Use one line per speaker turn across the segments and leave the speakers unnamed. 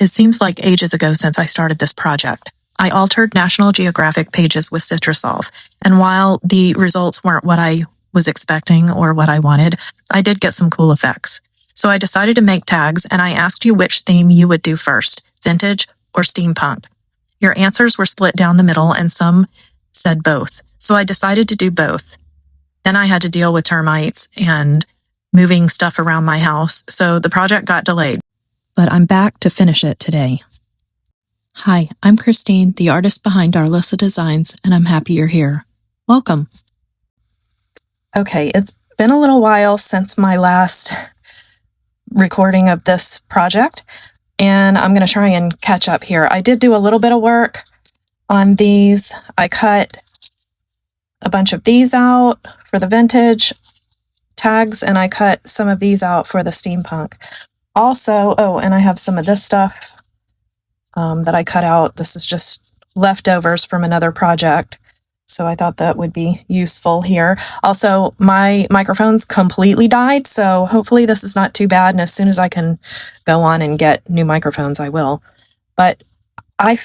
It seems like ages ago since I started this project. I altered National Geographic pages with Citra Solv, and while the results weren't what I was expecting or what I wanted, I did get some cool effects. So I decided to make tags, and I asked you which theme you would do first, vintage or steampunk. Your answers were split down the middle, and some said both. So I decided to do both. Then I had to deal with termites and moving stuff around my house, so the project got delayed. But I'm back to finish it today. Hi, I'm Christine, the artist behind Arlissa Designs, and I'm happy you're here. Welcome.
Okay, it's been a little while since my last recording of this project, and I'm going to try and catch up here. I did do a little bit of work on these. I cut a bunch of these out for the vintage tags, and I cut some of these out for the steampunk. Also, and I have some of this stuff that I cut out. This is just leftovers from another project, so I thought that would be useful here. Also, my microphone's completely died, so hopefully this is not too bad, and as soon as I can go on and get new microphones, I will. But I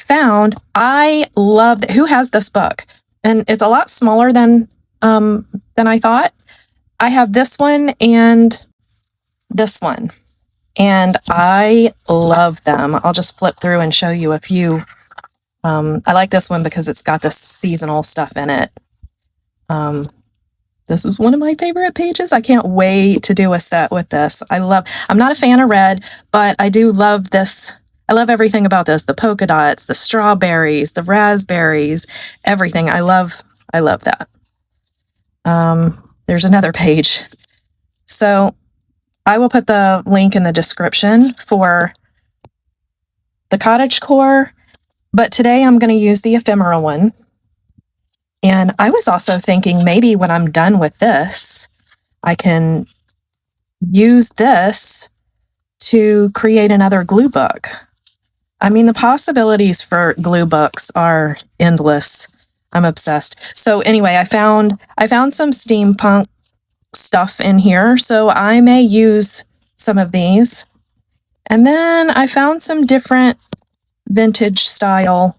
love, who has this book? And it's a lot smaller than I thought. I have this one and this one, and I love them. I'll just flip through and show you a few. I like this one because it's got this seasonal stuff in it. This is one of my favorite pages. I can't wait to do a set with this. I'm not a fan of red, but I do love this. I love everything about this. The polka dots, the strawberries, the raspberries, everything. I love that. There's another page. So I will put the link in the description for the cottage core, but today I'm going to use the ephemera one. And I was also thinking maybe when I'm done with this, I can use this to create another glue book. I mean, the possibilities for glue books are endless. I'm obsessed. So anyway, I found some steampunk stuff in here, so I may use some of these. And then I found some different vintage style,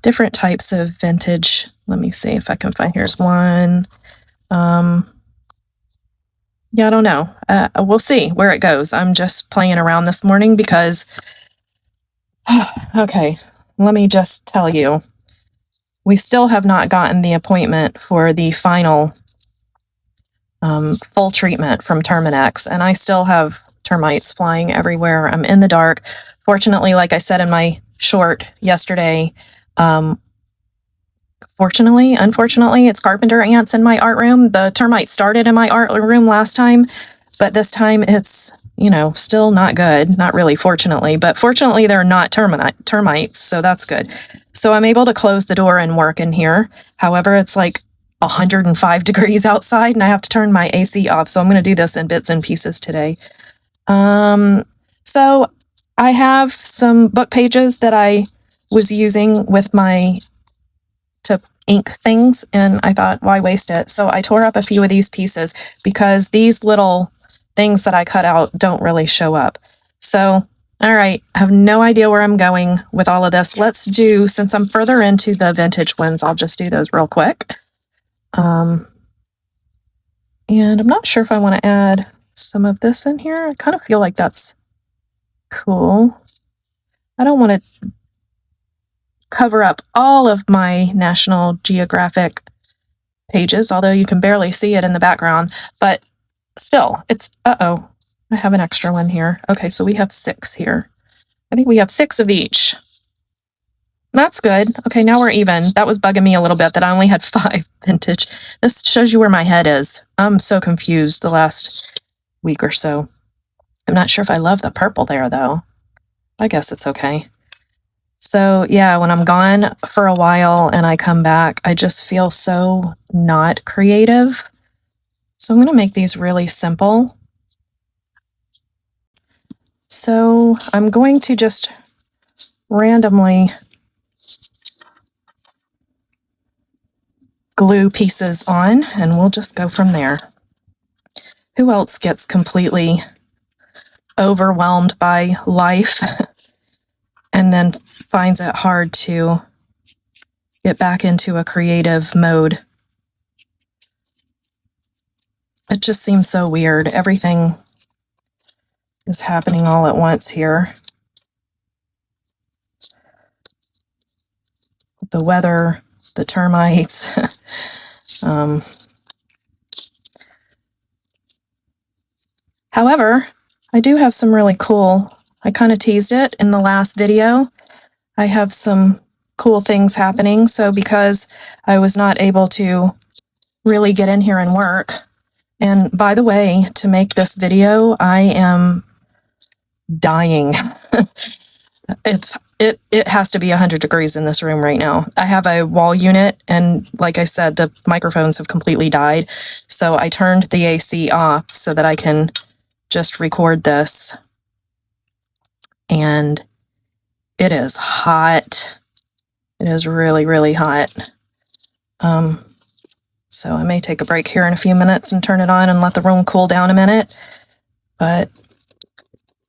different types of vintage. Let me see if I can find, here's one. Yeah, I don't know. We'll see where it goes. I'm just playing around this morning because, okay, let me just tell you, we still have not gotten the appointment for the final full treatment from Terminex, and I still have termites flying everywhere. I'm in the dark. Fortunately, like I said in my short yesterday, unfortunately, it's carpenter ants in my art room. The termites started in my art room last time, but this time it's, still not good. Not really, fortunately, but fortunately they're not termites, so that's good. So I'm able to close the door and work in here. However, it's like 105 degrees outside and I have to turn my AC off, so I'm going to do this in bits and pieces today. So I have some book pages that I was using with my to ink things, and I thought, why waste it? So I tore up a few of these pieces because these little things that I cut out don't really show up. So, all right, I have no idea where I'm going with all of this. Let's do, since I'm further into the vintage ones, I'll just do those real quick. And I'm not sure if I want to add some of this in here. I kind of feel like that's cool. I don't want to cover up all of my National Geographic pages, although you can barely see it in the background, but still, it's, I have an extra one here. Okay, so we have 6 here. I think we have 6 of each. That's good. Okay, now we're even. That was bugging me a little bit that I only had 5 vintage. This shows you where my head is. I'm so confused the last week or so. I'm not sure if I love the purple there, though. I guess it's okay. So yeah, when I'm gone for a while and I come back, I just feel so not creative. So I'm going to make these really simple. So I'm going to just randomly glue pieces on, and we'll just go from there. Who else gets completely overwhelmed by life and then finds it hard to get back into a creative mode. It just seems so weird. Everything is happening all at once here. The weather, the termites. However, I do have some really cool, I kind of teased it in the last video. I have some cool things happening. So because I was not able to really get in here and work, and by the way, to make this video, I am dying. It has to be 100 degrees in this room right now. I have a wall unit, and like I said, the microphones have completely died. So I turned the AC off so that I can just record this. And it is hot. It is really, really hot. So I may take a break here in a few minutes and turn it on and let the room cool down a minute. But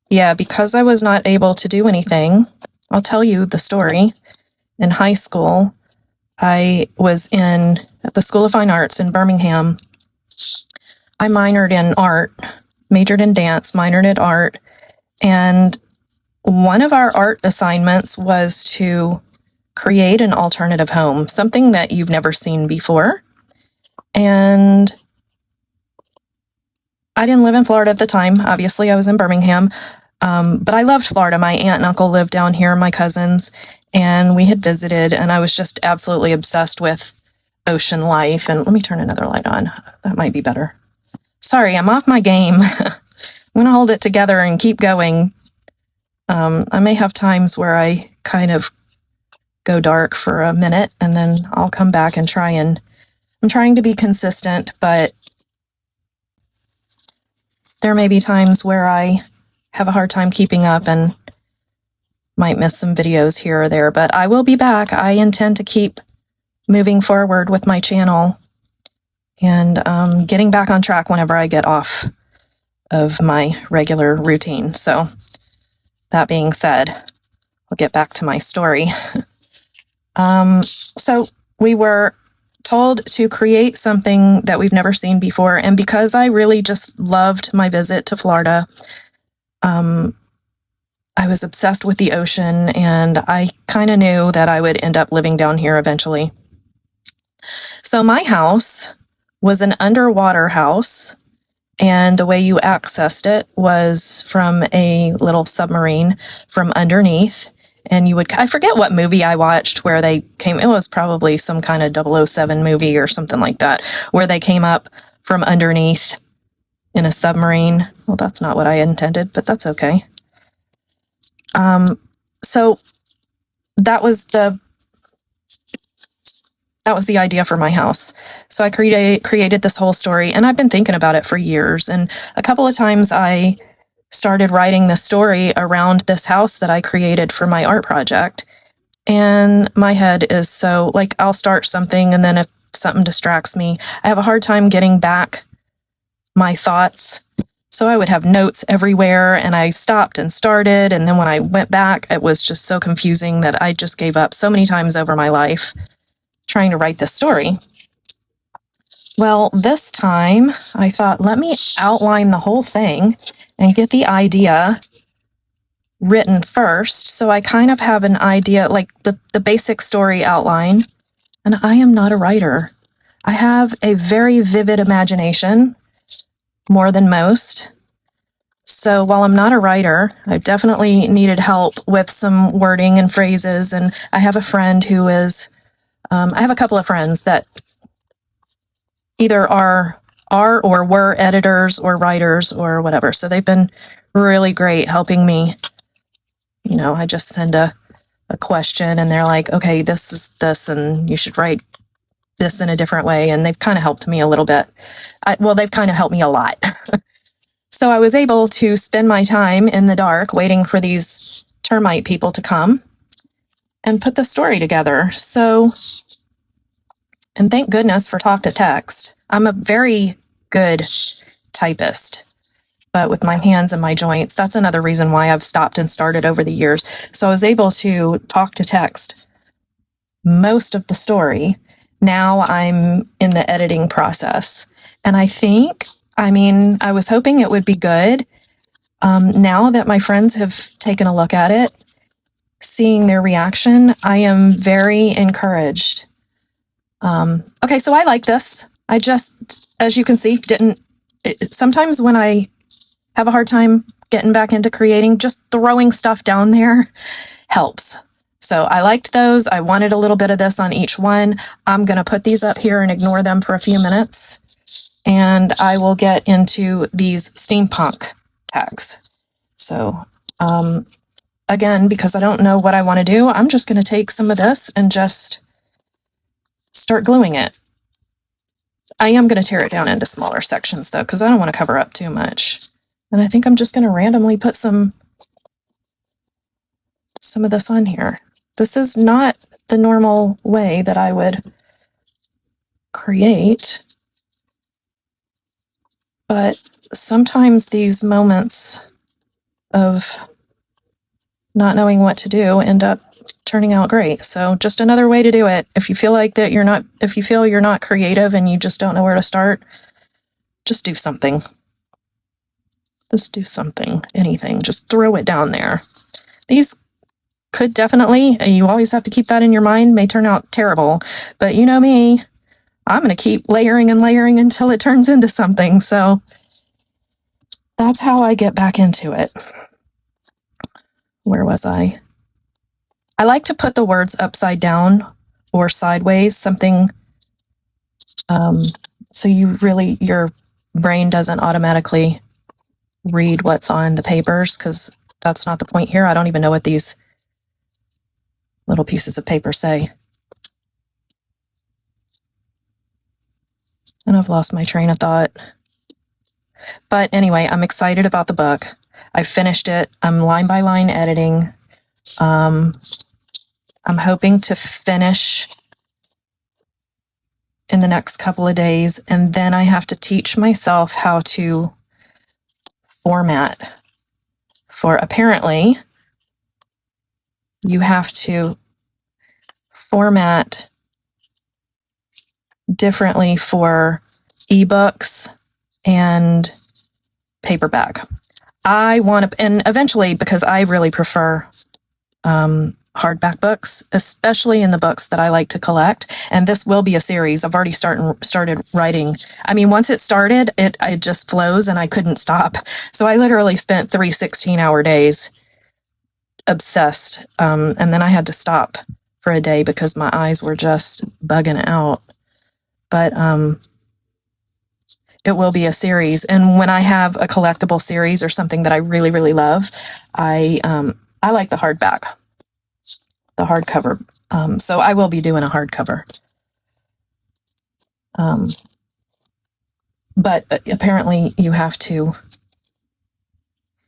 yeah, because I was not able to do anything, I'll tell you the story. In high school, I was at the School of Fine Arts in Birmingham. I minored in art, majored in dance, minored in art, and one of our art assignments was to create an alternative home, something that you've never seen before. And I didn't live in Florida at the time. Obviously, I was in Birmingham. But I loved Florida. My aunt and uncle lived down here, my cousins, and we had visited, and I was just absolutely obsessed with ocean life. And let me turn another light on. That might be better. Sorry, I'm off my game. I'm going to hold it together and keep going. I may have times where I kind of go dark for a minute, and then I'll come back and I'm trying to be consistent, but there may be times where I have a hard time keeping up and might miss some videos here or there, but I will be back. I intend to keep moving forward with my channel and getting back on track whenever I get off of my regular routine. So that being said, I'll get back to my story. So we were told to create something that we've never seen before, and because I really just loved my visit to Florida, I was obsessed with the ocean, and I kind of knew that I would end up living down here eventually. So my house was an underwater house, and the way you accessed it was from a little submarine from underneath. And I forget what movie I watched where they came, it was probably some kind of 007 movie or something like that, where they came up from underneath in a submarine. Well, that's not what I intended, but that's okay. So that was the idea for my house. So I created this whole story, and I've been thinking about it for years. And a couple of times I started writing the story around this house that I created for my art project. And my head is so, like, I'll start something, and then if something distracts me, I have a hard time getting back my thoughts. So I would have notes everywhere, and I stopped and started. And then when I went back, it was just so confusing that I just gave up so many times over my life trying to write this story. Well, this time I thought, let me outline the whole thing and get the idea written first. So I kind of have an idea, like the basic story outline. And I am not a writer. I have a very vivid imagination, more than most. So while I'm not a writer, I definitely needed help with some wording and phrases. And I have a friend who is, I have a couple of friends that either are or were editors or writers or whatever. So they've been really great helping me. You know, I just send a question and they're like, okay, this is this, and you should write this in a different way. And they've kind of helped me a little bit. They've kind of helped me a lot. So I was able to spend my time in the dark waiting for these termite people to come and put the story together. So, and thank goodness for talk to text. I'm a very good typist. but with my hands and my joints. That's another reason why I've stopped and started over the years. So I was able to talk to text most of the story. Now I'm in the editing process. And I was hoping it would be good. Now that my friends have taken a look at it, seeing their reaction, I am very encouraged. Okay, so I like this. I just, as you can see, sometimes when I have a hard time getting back into creating, just throwing stuff down there helps. So I liked those. I wanted a little bit of this on each one. I'm going to put these up here and ignore them for a few minutes. And I will get into these steampunk tags. So, again, because I don't know what I want to do, I'm just going to take some of this and just start gluing it. I am going to tear it down into smaller sections, though, because I don't want to cover up too much. And I think I'm just going to randomly put some of this on here. This is not the normal way that I would create, but sometimes these moments of not knowing what to do end up turning out great. So just another way to do it. If you feel you're not creative and you just don't know where to start, just do something. Just do something, anything, just throw it down there. These could definitely, you always have to keep that in your mind, may turn out terrible, but you know me, I'm going to keep layering and layering until it turns into something. So that's how I get back into it. Where was I? I like to put the words upside down or sideways, something, so your brain doesn't automatically read what's on the papers, because that's not the point here. I don't even know what these little pieces of paper say. And I've lost my train of thought. But anyway, I'm excited about the book. I finished it. I'm line by line editing. I'm hoping to finish in the next couple of days, and then I have to teach myself how to format. For apparently, you have to format differently for ebooks and paperback. And eventually, because I really prefer hardback books, especially in the books that I like to collect. And this will be a series. I've already started writing. I mean, once it started, it just flows and I couldn't stop. So I literally spent 3 16-hour days obsessed. And then I had to stop for a day because my eyes were just bugging out. But it will be a series. And when I have a collectible series or something that I really, really love, I like the hardback. The hardcover. So I will be doing a hardcover. But apparently you have to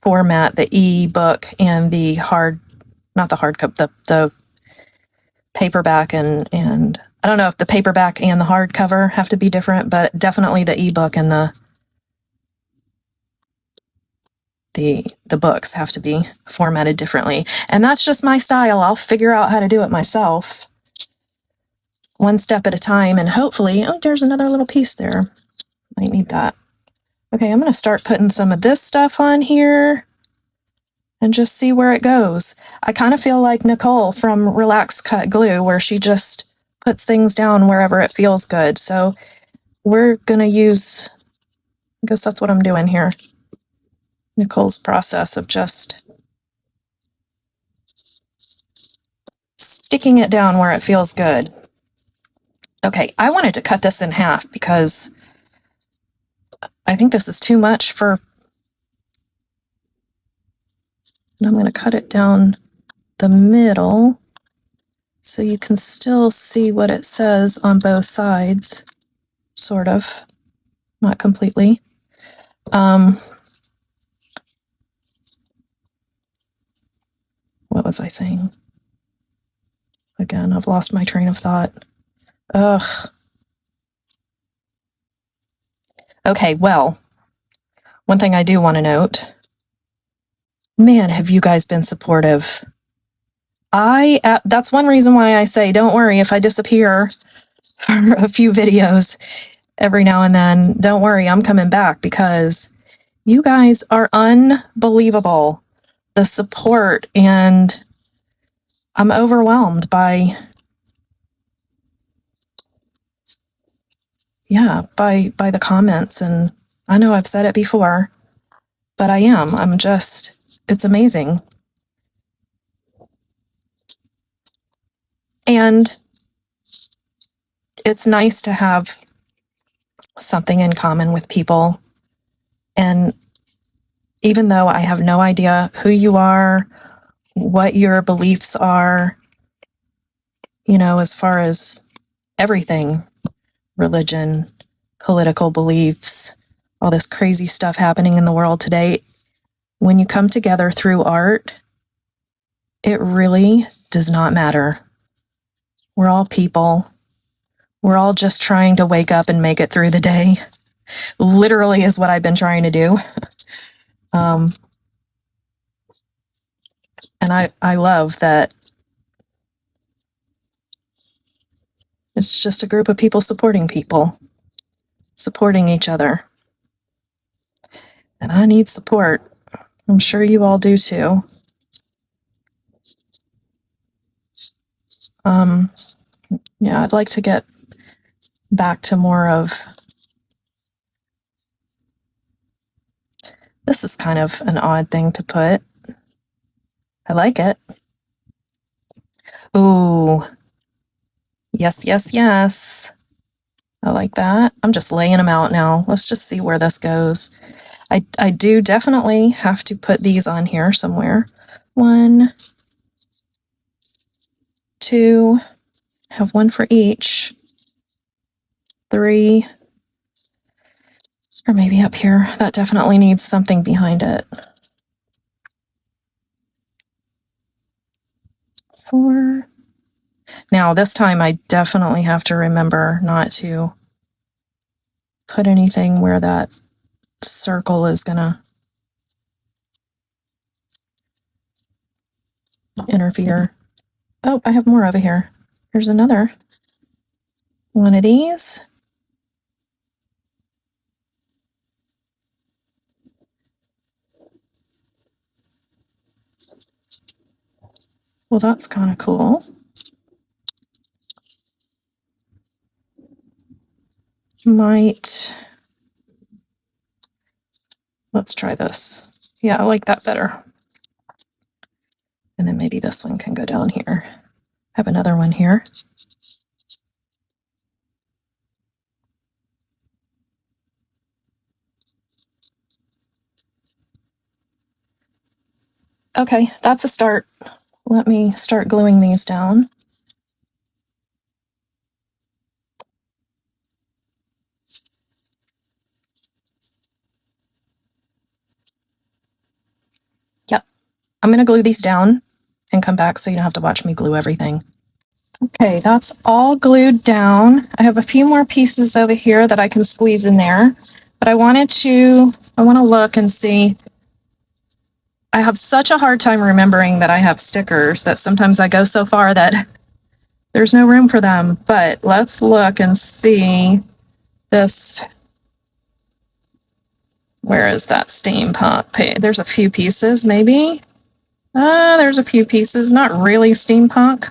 format the e-book and the the paperback and I don't know if the paperback and the hardcover have to be different, but definitely the e-book and the books have to be formatted differently. And that's just my style. I'll figure out how to do it myself, one step at a time, and hopefully, there's another little piece there. Might need that. Okay, I'm going to start putting some of this stuff on here and just see where it goes. I kind of feel like Nicole from Relax Cut Glue, where she just puts things down wherever it feels good. So we're going to use, I guess that's what I'm doing here. Nicole's process of just sticking it down where it feels good. Okay, I wanted to cut this in half because I think this is too much and I'm going to cut it down the middle so you can still see what it says on both sides, sort of, not completely. What was I saying? Again, I've lost my train of thought. Ugh. Okay, well, One thing I do want to note, man, have you guys been supportive. That's one reason why I say, don't worry if I disappear for a few videos every now and then. Don't worry, I'm coming back because you guys are unbelievable. The support, and I'm overwhelmed by the comments. And I know I've said it before, but it's amazing. And it's nice to have something in common with people. And even though I have no idea who you are, what your beliefs are, as far as everything, religion, political beliefs, all this crazy stuff happening in the world today, when you come together through art, it really does not matter. We're all people. We're all just trying to wake up and make it through the day. Literally is what I've been trying to do. And I love that it's just a group of people, supporting each other. And I need support. I'm sure you all do too. Yeah, I'd like to get back to more of, this is kind of an odd thing to put. I like it. Ooh. Yes, yes, yes. I like that. I'm just laying them out now. Let's just see where this goes. I do definitely have to put these on here somewhere. 1, 2, have one for each. 3, or maybe up here. That definitely needs something behind it. 4. Now, this time I definitely have to remember not to put anything where that circle is gonna interfere. Oh, I have more over here. Here's another one of these. Well, that's kind of cool. Let's try this. Yeah, I like that better. And then maybe this one can go down here. I have another one here. Okay, that's a start. Let me start gluing these down. Yep, I'm gonna glue these down and come back so you don't have to watch me glue everything. Okay, that's all glued down. I have a few more pieces over here that I can squeeze in there, but I want to look and see. I have such a hard time remembering that I have stickers that sometimes I go so far that there's no room for them. But let's look and see this. Where is that steampunk page? There's a few pieces, maybe. There's a few pieces, not really steampunk.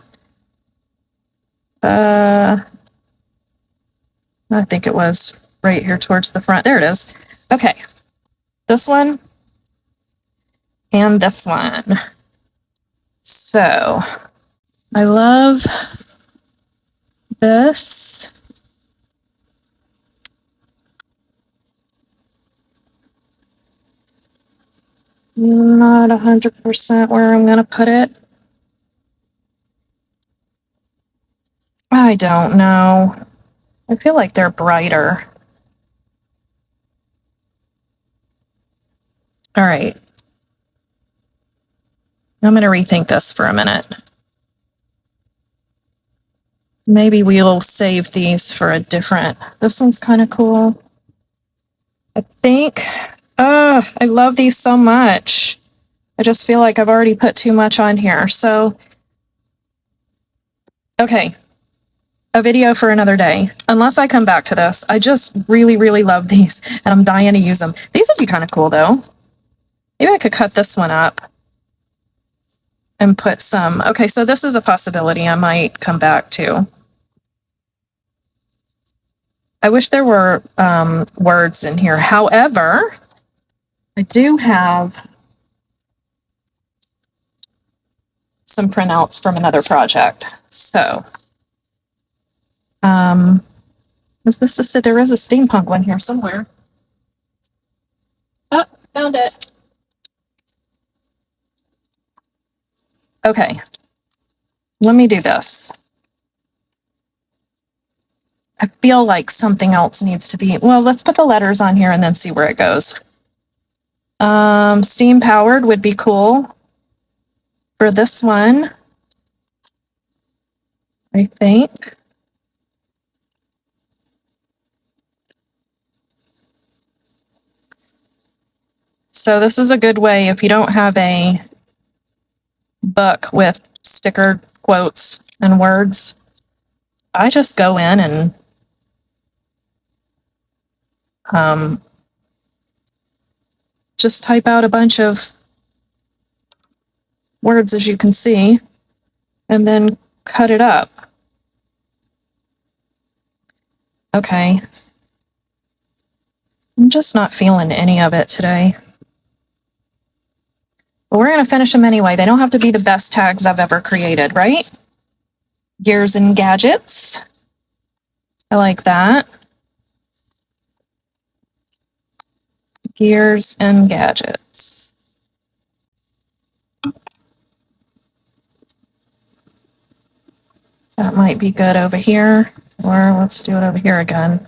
I think it was right here towards the front. There it is. Okay. This one and this one. So I love this. Not 100% where I'm going to put it. I don't know. I feel like they're brighter. All right. I'm going to rethink this for a minute. Maybe we'll save these for a different. This one's kind of cool. I think I love these so much. I just feel like I've already put too much on here. So, okay, a video for another day. Unless I come back to this. I just really, really love these, and I'm dying to use them. These would be kind of cool, though. Maybe I could cut this one up and put some. Okay, so this is a possibility I might come back to. I wish there were words in here. However, I do have some printouts from another project. So, is this there is a steampunk one here somewhere. Oh, found it. Okay, let me do this. I feel like something else needs to be, well, let's put the letters on here and then see where it goes. Steam powered would be cool for this one, I think. So this is a good way if you don't have a book with sticker quotes and words. I just go in and just type out a bunch of words, as you can see, and then cut it up. Okay. I'm just not feeling any of it today. But we're going to finish them anyway. They don't have to be the best tags I've ever created, right? Gears and gadgets. I like that. Gears and gadgets. That might be good over here. Or let's do it over here again.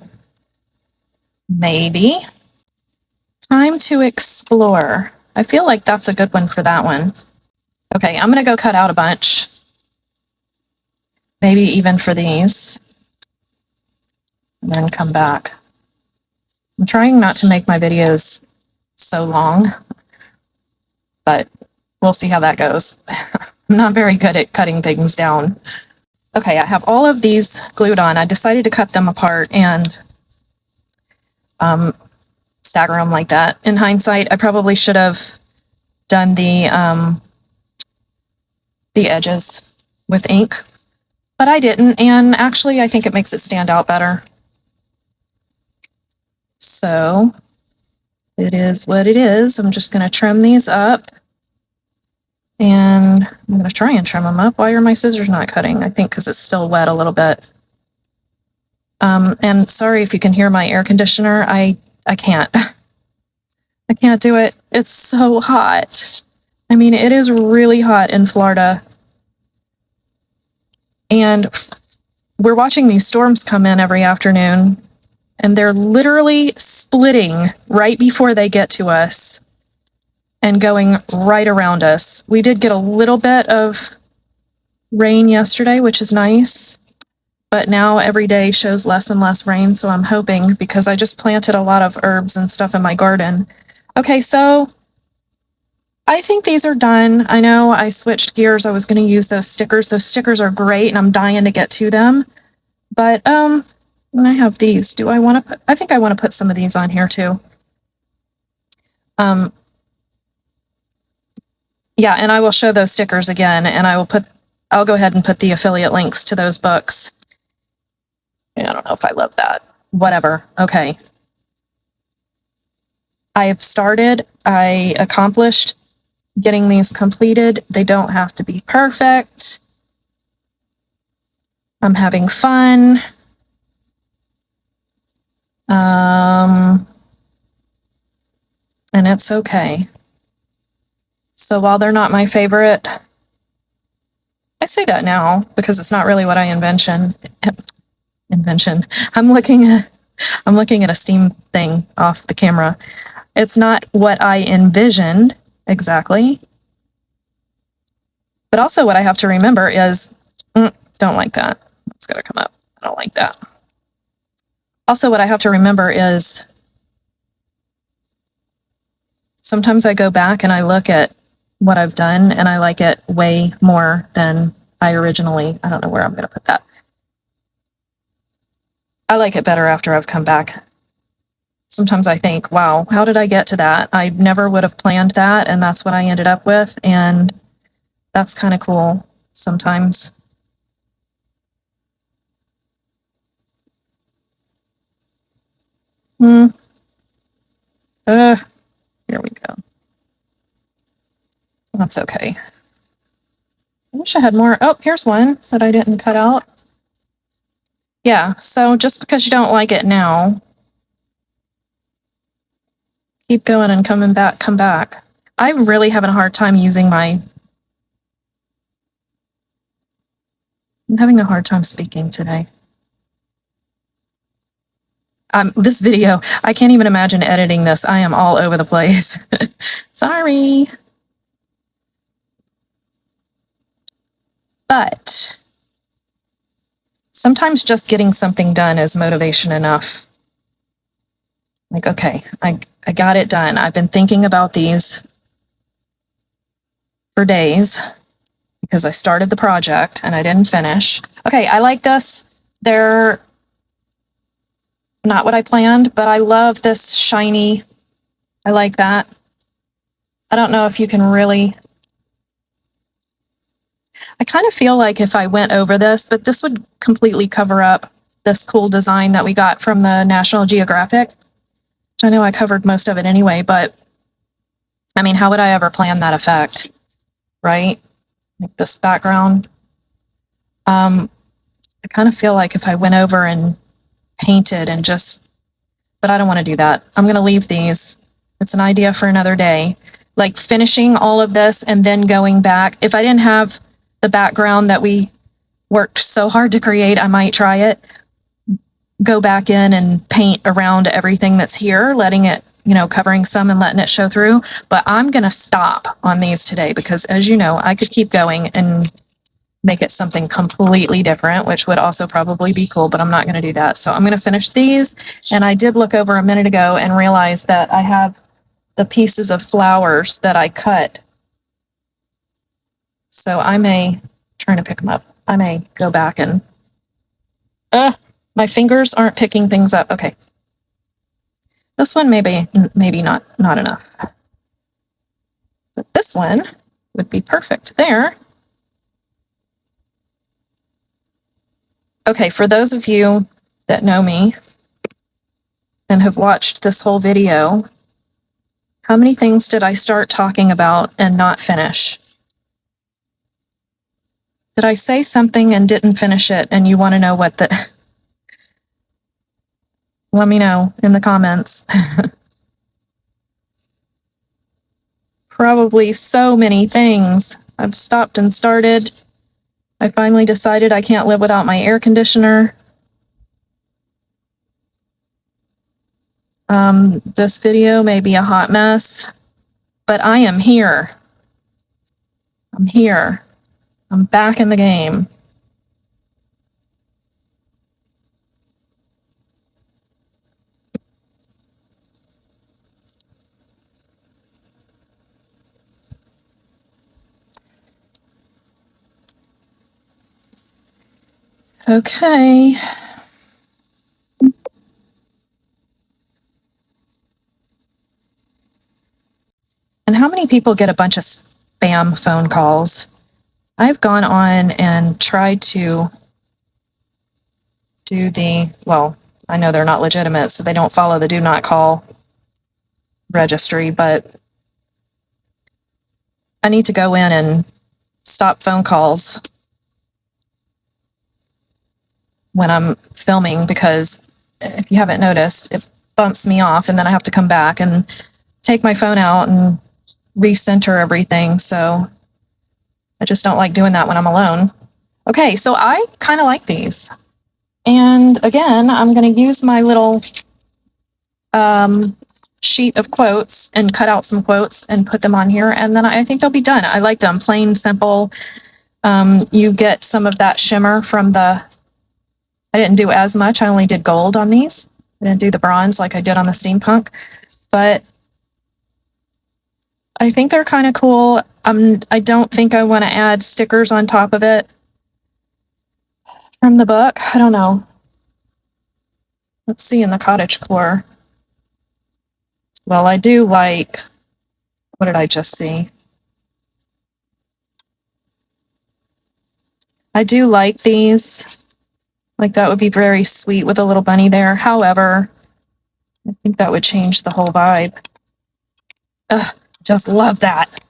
Maybe. Time to explore. I feel like that's a good one for that one. Okay, I'm going to go cut out a bunch. Maybe even for these. And then come back. I'm trying not to make my videos so long, but we'll see how that goes. I'm not very good at cutting things down. Okay, I have all of these glued on. I decided to cut them apart and stagger them like that. In hindsight, I probably should have done the edges with ink, but I didn't, and actually I think it makes it stand out better. So it is what it is. I'm just going to trim these up, and I'm going to try and trim them up. Why are my scissors not cutting? I think because it's still wet a little bit. And sorry if you can hear my air conditioner. I can't. I can't do it. It's so hot. I mean, it is really hot in Florida. And we're watching these storms come in every afternoon, and they're literally splitting right before they get to us and going right around us. We did get a little bit of rain yesterday, which is nice, but now every day shows less and less rain, so I'm hoping, because I just planted a lot of herbs and stuff in my garden. Okay, so I think these are done. I know I switched gears. I was going to use those stickers. Those stickers are great, and I'm dying to get to them. But when I have these, do I want to put, I think I want to put some of these on here too. Yeah, and I will show those stickers again, and I'll go ahead and put the affiliate links to those books. I don't know if I love that. Whatever. Okay. I have started. I accomplished getting these completed. They don't have to be perfect. I'm having fun. And it's okay. So while they're not my favorite, I say that now because it's not really what I invention. I'm looking at a Steam thing off the camera. It's not what I envisioned exactly. But also what I have to remember is, don't like that. It's gonna come up. I don't like that. Also, what I have to remember is sometimes I go back and I look at what I've done and I like it way more than I originally, I don't know where I'm going to put that. I like it better after I've come back. Sometimes I think, wow, how did I get to that? I never would have planned that, and that's what I ended up with, and that's kind of cool sometimes. Here we go. That's okay. I wish I had more. Oh, here's one that I didn't cut out. Yeah, so just because you don't like it now, keep going and coming back, come back. I'm really having a hard time using I'm having a hard time speaking today. This video, I can't even imagine editing this. I am all over the place. Sorry. But sometimes just getting something done is motivation enough. Like, okay, I got it done. I've been thinking about these for days because I started the project and I didn't finish. Okay, I like this. They're not what I planned, but I love this shiny. I like that. I don't know if you can really. I kind of feel like if I went over this, but this would completely cover up this cool design that we got from the National Geographic, which I know I covered most of it anyway, but I mean, how would I ever plan that effect, right? Like this background. I kind of feel like if I went over and painted and just, but I don't want to do that. I'm going to leave these. It's an idea for another day. Like finishing all of this and then going back. If I didn't have the background that we worked so hard to create, I might try it. Go back in and paint around everything that's here, letting it, covering some and letting it show through. But I'm going to stop on these today because, as you know, I could keep going and make it something completely different, which would also probably be cool, but I'm not going to do that. So I'm going to finish these. And I did look over a minute ago and realize that I have the pieces of flowers that I cut. So I may, trying to pick them up, I may go back and, my fingers aren't picking things up. Okay. This one maybe not enough. But this one would be perfect there. Okay, for those of you that know me and have watched this whole video, how many things did I start talking about and not finish? Did I say something and didn't finish it and you want to know what the... Let me know in the comments. Probably so many things. I've stopped and started. I finally decided I can't live without my air conditioner. This video may be a hot mess, but I am here. I'm here. I'm back in the game. Okay. And how many people get a bunch of spam phone calls? I've gone on and tried to do well, I know they're not legitimate, so they don't follow the do not call registry, but I need to go in and stop phone calls when I'm filming because if you haven't noticed, it bumps me off and then I have to come back and take my phone out and recenter everything. So I just don't like doing that when I'm alone. Okay, so I kind of like these. And again, I'm going to use my little sheet of quotes and cut out some quotes and put them on here. And then I think they'll be done. I like them plain, simple. You get some of that shimmer from I didn't do as much. I only did gold on these. I didn't do the bronze like I did on the Steampunk. But I think they're kind of cool. I don't think I want to add stickers on top of it from the book. I don't know. Let's see in the cottage core. Well, I do like, what did I just see? I do like these. Like that would be very sweet with a little bunny there. However, I think that would change the whole vibe. Ugh, just love that.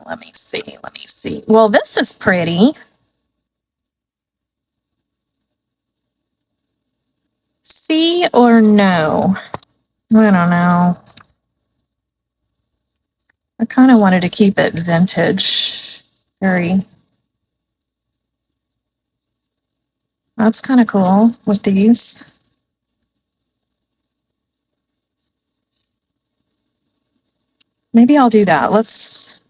Let me see. Let me see. Well, this is pretty. See or no? I don't know. I kind of wanted to keep it vintage. Very. That's kind of cool with these. Maybe I'll do that. Let's.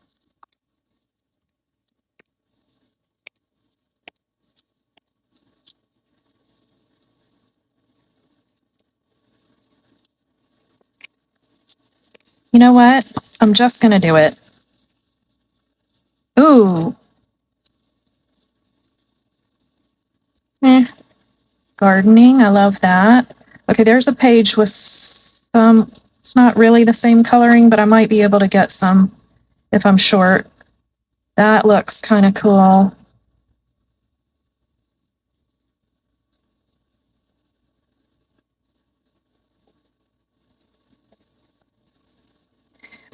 You know what? I'm just going to do it. Ooh. Gardening. I love that. Okay, there's a page with some, it's not really the same coloring, but I might be able to get some if I'm short. That looks kind of cool.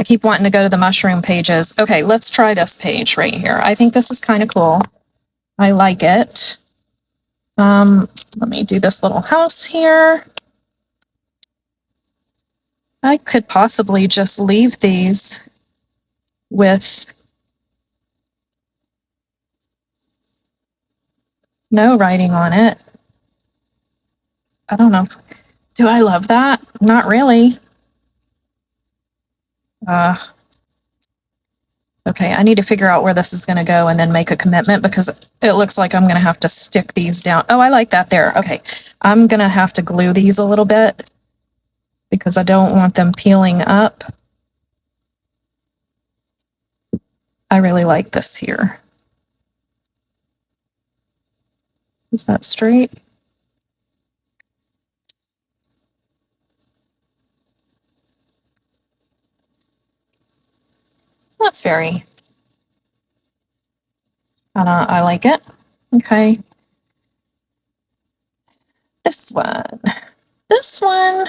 I keep wanting to go to the mushroom pages. Okay, let's try this page right here. I think this is kind of cool. I like it. Let me do this little house here. I could possibly just leave these with no writing on it. I don't know. Do I love that? Not really. Okay, I need to figure out where this is going to go and then make a commitment because it looks like I'm going to have to stick these down. Oh, I like that there. Okay, I'm going to have to glue these a little bit because I don't want them peeling up. I really like this here. Is that straight? That's very, I like it. Okay. This one. This one.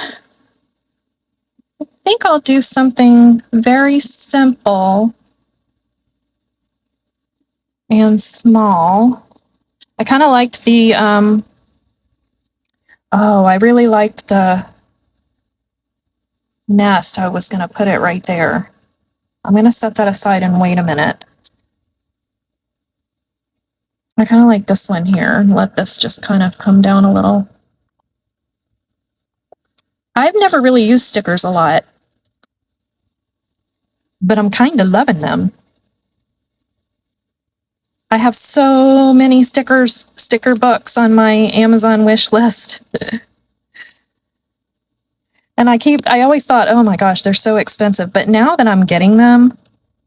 I think I'll do something very simple and small. I kind of liked the, I really liked the nest. I was going to put it right there. I'm going to set that aside and wait a minute. I kind of like this one here. Let this just kind of come down a little. I've never really used stickers a lot, but I'm kind of loving them. I have so many sticker books on my Amazon wish list. And I always thought, oh my gosh, they're so expensive. But now that I'm getting them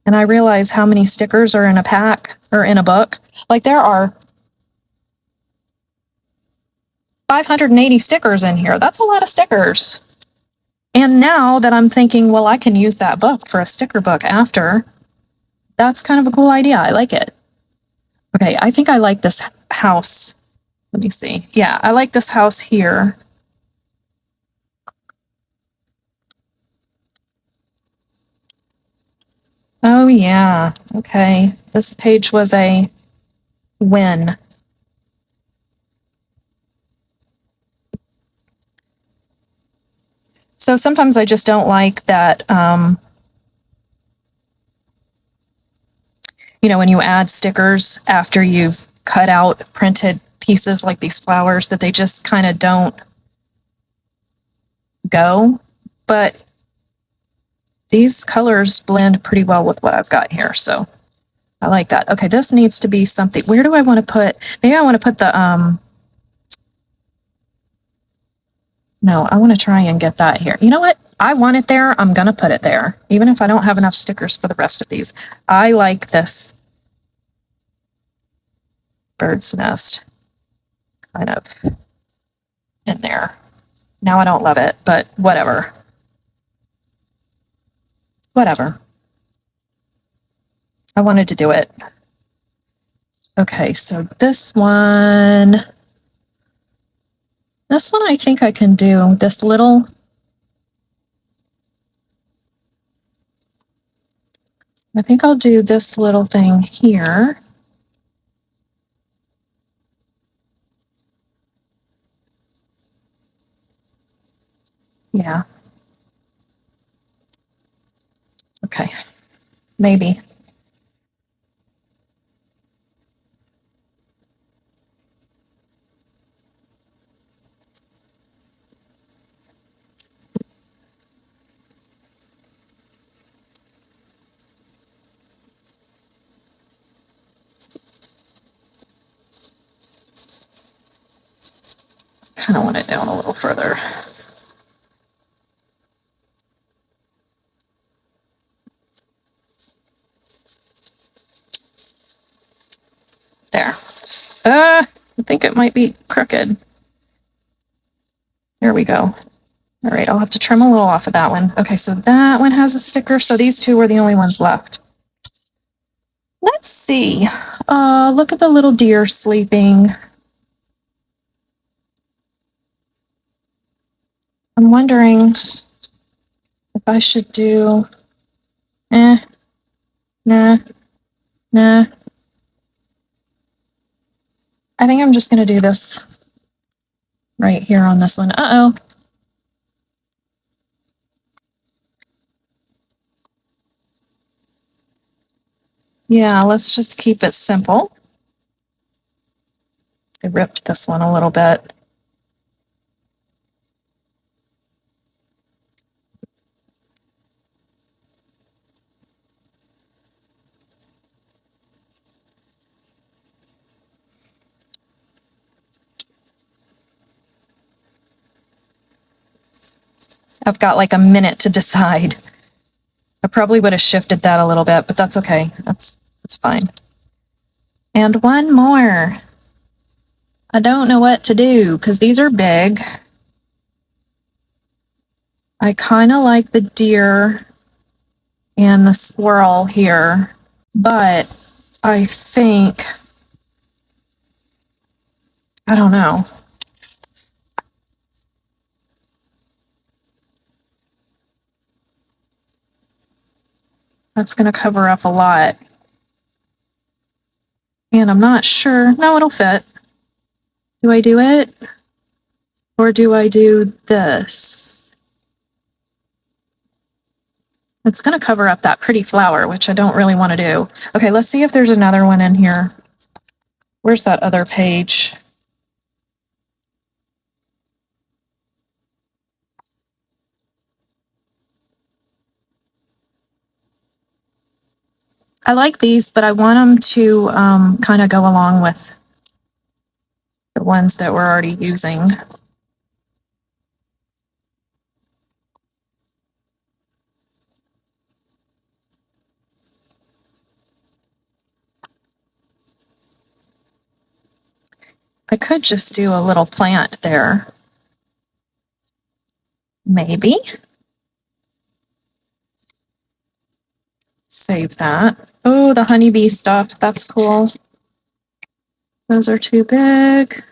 and I realize how many stickers are in a pack or in a book, like there are 580 stickers in here. That's a lot of stickers. And now that I'm thinking, well, I can use that book for a sticker book after, that's kind of a cool idea. I like it. Okay, I think I like this house. Let me see. Yeah, I like this house here. Oh, yeah. Okay. This page was a win. So sometimes I just don't like that, when you add stickers after you've cut out printed pieces like these flowers, that they just kind of don't go. But these colors blend pretty well with what I've got here. So I like that. Okay, this needs to be something. Where do I want to put? Maybe I want to put the No, I want to try and get that here. You know what? I want it there. I'm going to put it there, even if I don't have enough stickers for the rest of these. I like this bird's nest kind of in there. Now I don't love it, but whatever. Whatever. I wanted to do it. Okay, so this one I think I can do. This little, I think I'll do this little thing here. Yeah. Okay, maybe. Kind of want it down a little further. There. I think it might be crooked. There we go. All right, I'll have to trim a little off of that one. Okay, so that one has a sticker. So these two were the only ones left. Let's see. Look at the little deer sleeping. I'm wondering if I should do, nah. I think I'm just going to do this right here on this one. Uh-oh. Yeah, let's just keep it simple. I ripped this one a little bit. I've got like a minute to decide. I probably would have shifted that a little bit, but that's okay. That's fine. And one more. I don't know what to do because these are big. I kind of like the deer and the squirrel here, but I think, I don't know. That's going to cover up a lot. And I'm not sure. No, it'll fit. Do I do it? Or do I do this? It's going to cover up that pretty flower, which I don't really want to do. Okay, let's see if there's another one in here. Where's that other page? I like these, but I want them to kind of go along with the ones that we're already using. I could just do a little plant there. Maybe. Save that. Oh, the honeybee stuff. That's cool. Those are too big.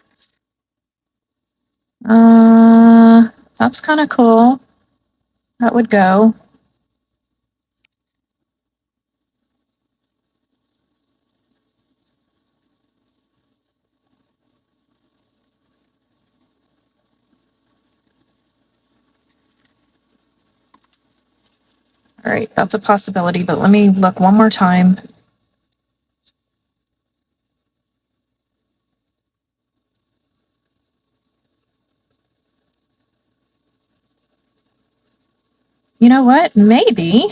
That's kind of cool. That would go. All right, that's a possibility, but let me look one more time. You know what? Maybe.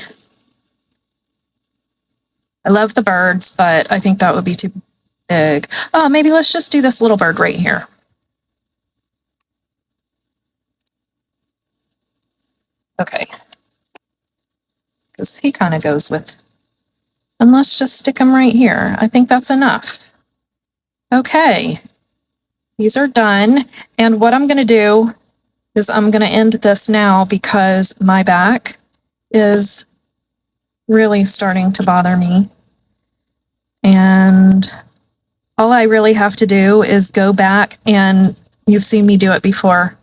I love the birds, but I think that would be too big. Oh, maybe let's just do this little bird right here. Okay. Because he kind of goes with, and let's just stick them right here. I think that's enough. Okay. These are done. And what I'm going to do is I'm going to end this now because my back is really starting to bother me. And all I really have to do is go back, and you've seen me do it before,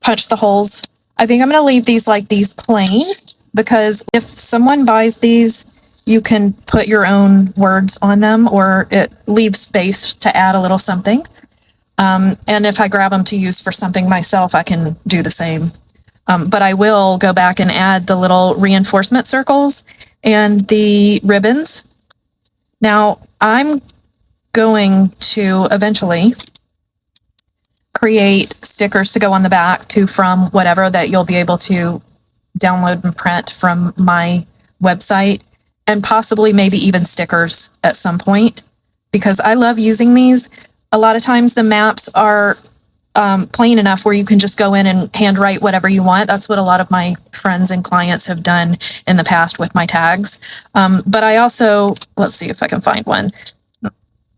punch the holes. I think I'm going to leave these like these plain, because if someone buys these, you can put your own words on them, or it leaves space to add a little something. And if I grab them to use for something myself, I can do the same. But I will go back and add the little reinforcement circles and the ribbons. Now, I'm going to eventually create stickers to go on the back to from whatever that you'll be able to download and print from my website, and possibly maybe even stickers at some point, because I love using these. A lot of times the maps are plain enough where you can just go in and handwrite whatever you want. That's what a lot of my friends and clients have done in the past with my tags. But I also, let's see if I can find one.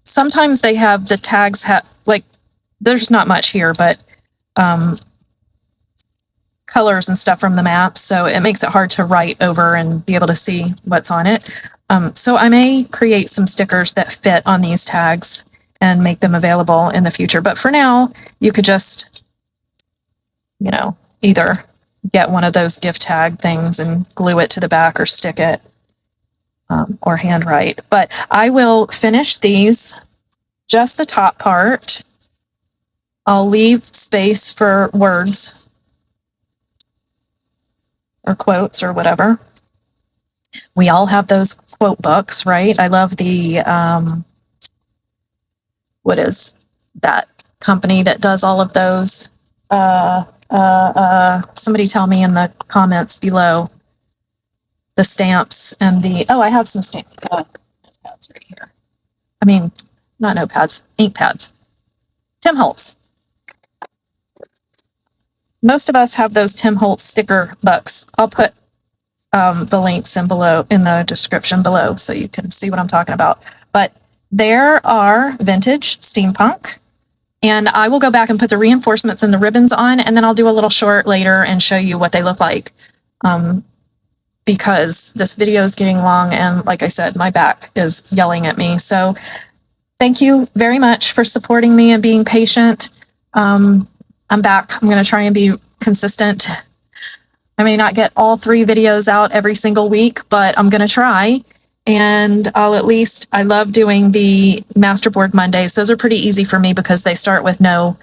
Sometimes they have the tags like, there's not much here, but colors and stuff from the maps. So it makes it hard to write over and be able to see what's on it. So I may create some stickers that fit on these tags and make them available in the future. But for now, you could just, you know, either get one of those gift tag things and glue it to the back, or stick it, or handwrite. But I will finish these, just the top part. I'll leave space for words or quotes or whatever. We all have those quote books, right? I love the, what is that company that does all of those? Somebody tell me in the comments below. The stamps and the, oh, I have some stamp notepads right here. I mean, not notepads, ink pads. Tim Holtz. Most of us have those Tim Holtz sticker books. I'll put the links in the description below, so you can see what I'm talking about. But there are vintage steampunk, and I will go back and put the reinforcements and the ribbons on, and then I'll do a little short later and show you what they look like. Because this video is getting long, and like I said, my back is yelling at me. So thank you very much for supporting me and being patient. I'm back. I'm going to try and be consistent. I may not get all 3 videos out every single week, but I'm going to try. And I love doing the Masterboard Mondays. Those are pretty easy for me because they start with no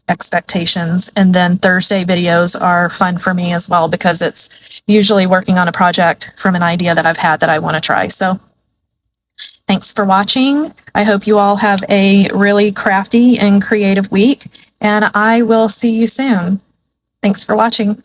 expectations. And then Thursday videos are fun for me as well, because it's usually working on a project from an idea that I've had that I want to try. So thanks for watching. I hope you all have a really crafty and creative week, and I will see you soon. Thanks for watching.